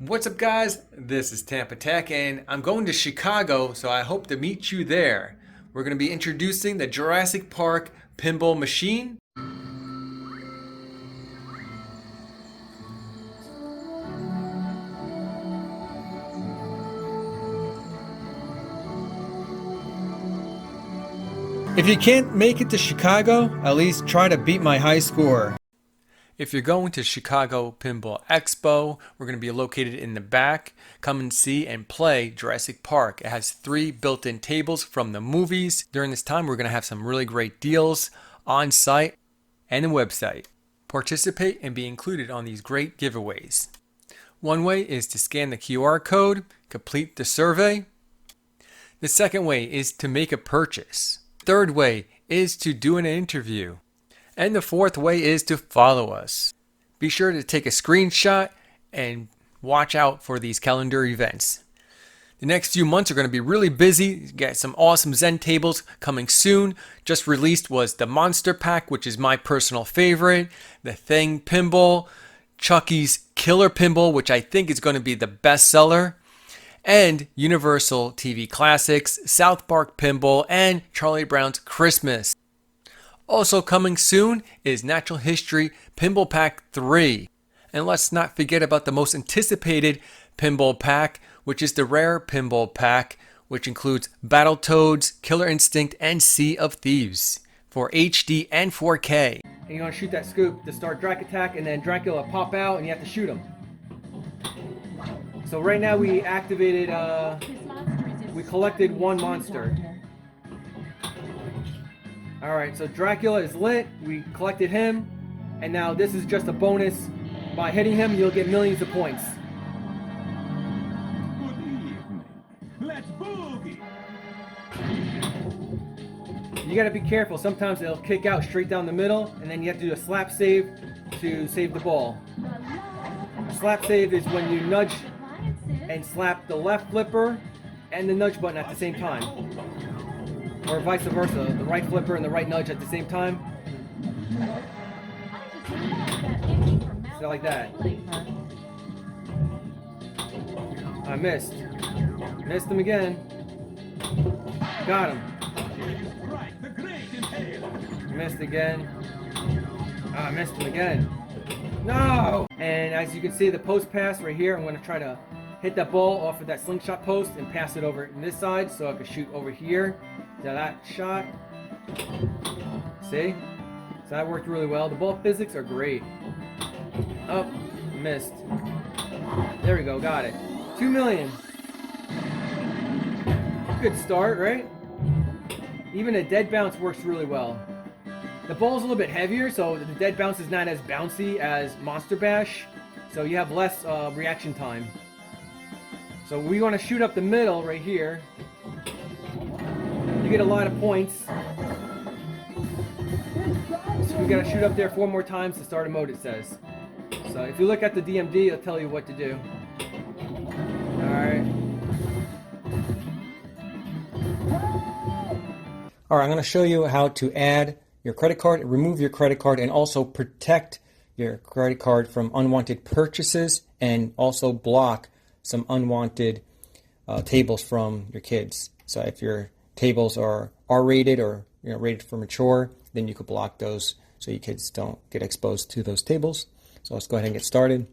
What's up, guys? This is Tampatec, and I'm going to Chicago, so I hope to meet you there. We're going to be introducing the Jurassic Park pinball machine. If you can't make it to Chicago, at least try to beat my high score. If you're going to Chicago Pinball Expo, we're going to be located in the back. Come and see and play Jurassic Park. It has 3 built-in tables from the movies. During this time, we're going to have some really great deals on site and the website. Participate and be included on these great giveaways. One way is to scan the QR code, complete the survey. The second way is to make a purchase. Third way is to do an interview. And the fourth way is to follow us. Be sure to take a screenshot and watch out for these calendar events. The next few months are going to be really busy. Got some awesome Zen tables coming soon. Just released was the Monster Pack, which is my personal favorite. The Thing Pinball. Chucky's Killer Pinball, which I think is going to be the best seller. And Universal TV Classics, South Park Pinball, and Charlie Brown's Christmas. Also coming soon is Natural History Pinball Pack 3. And let's not forget about the most anticipated pinball pack, which is the Rare Pinball Pack, which includes Battletoads, Killer Instinct, and Sea of Thieves for HD and 4K. And you want to shoot that scoop to start Drac Attack, and then Dracula pop out and you have to shoot him. So right now we activated, we collected 1 monster. Alright, so Dracula is lit, we collected him, and now this is just a bonus. By hitting him, you'll get millions of points. Good evening. Let's boogie. You gotta be careful, sometimes it'll kick out straight down the middle, and then you have to do a slap save to save the ball. A slap save is when you nudge and slap the left flipper and the nudge button at the same time. Or vice versa, the right flipper and the right nudge at the same time. So like that. I missed. Missed him again. Got him. Missed again. I missed him again. No! And as you can see, the post pass right here, I'm going to try to hit that ball off of that slingshot post and pass it over in this side so I can shoot over here. Now that shot, see? So that worked really well. The ball physics are great. Oh, missed. There we go, got it. 2 million. Good start, right? Even a dead bounce works really well. The ball's a little bit heavier, so the dead bounce is not as bouncy as Monster Bash, so you have less reaction time. So we want to shoot up the middle right here. You get a lot of points. So we gotta shoot up there 4 more times to start a mode, it says. So if you look at the DMD, it'll tell you what to do. Alright. Alright, I'm going to show you how to add your credit card, remove your credit card, and also protect your credit card from unwanted purchases, and also block some unwanted tables from your kids. So if your tables are R-rated or rated for mature, then you could block those so your kids don't get exposed to those tables. So let's go ahead and get started.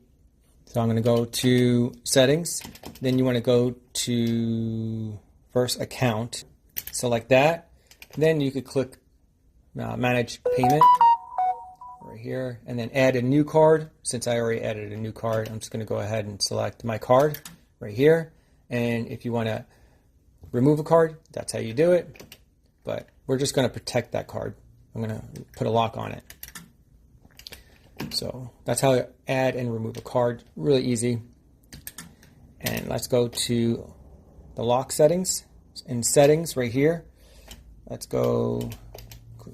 So I'm going to go to settings. Then you want to go to first account. Select that. Then you could click manage payment right here, and then add a new card. Since I already added a new card, I'm just going to go ahead and select my card right here. And if you want to remove a card, that's how you do it. But we're just going to protect that card. I'm going to put a lock on it. So that's how to add and remove a card. Really easy. And let's go to the lock settings. In settings right here, let's go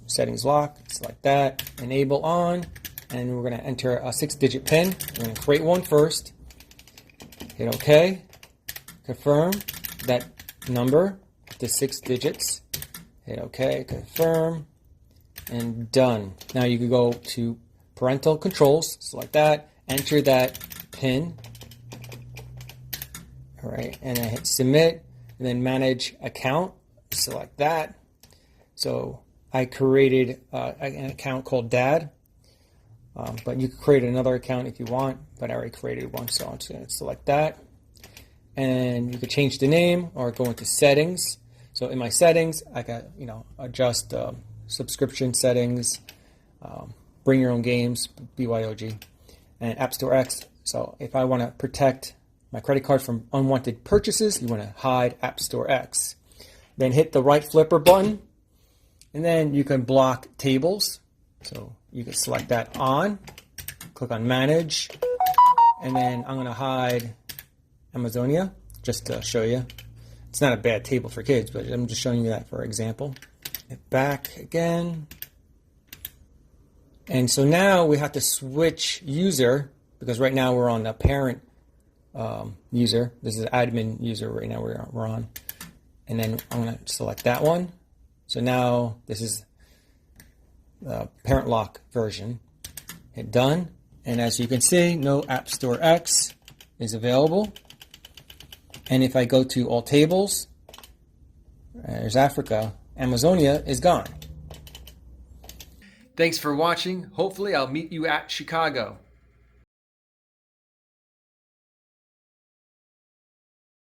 settings lock. Select that. Enable on. And we're going to enter a 6-digit PIN. We're going to create one first. Hit OK. Confirm that number to 6 digits. Hit OK, confirm, and done. Now you can go to Parental Controls, select that, enter that PIN, All right, and I hit submit, and then manage account. Select that. So I created an account called Dad, but you could create another account if you want, but I already created one, so I'm just going to select that. And you could change the name or go into settings. So in my settings, I got, adjust subscription settings, bring your own games, BYOG, and App Store X. So if I want to protect my credit card from unwanted purchases, you want to hide App Store X. Then hit the right flipper button, and then you can block tables. So you can select that on, click on Manage, and then I'm going to hide Amazonia just to show you. It's not a bad table for kids, but I'm just showing you that for example. Hit back again. And so now we have to switch user, because right now we're on the parent user. This is admin user right now we're on. And then I'm going to select that one. So now this is the parent lock version. Hit done. And as you can see, no App Store X is available. And if I go to all tables, there's Africa, Amazonia is gone. Thanks for watching. Hopefully I'll meet you at Chicago.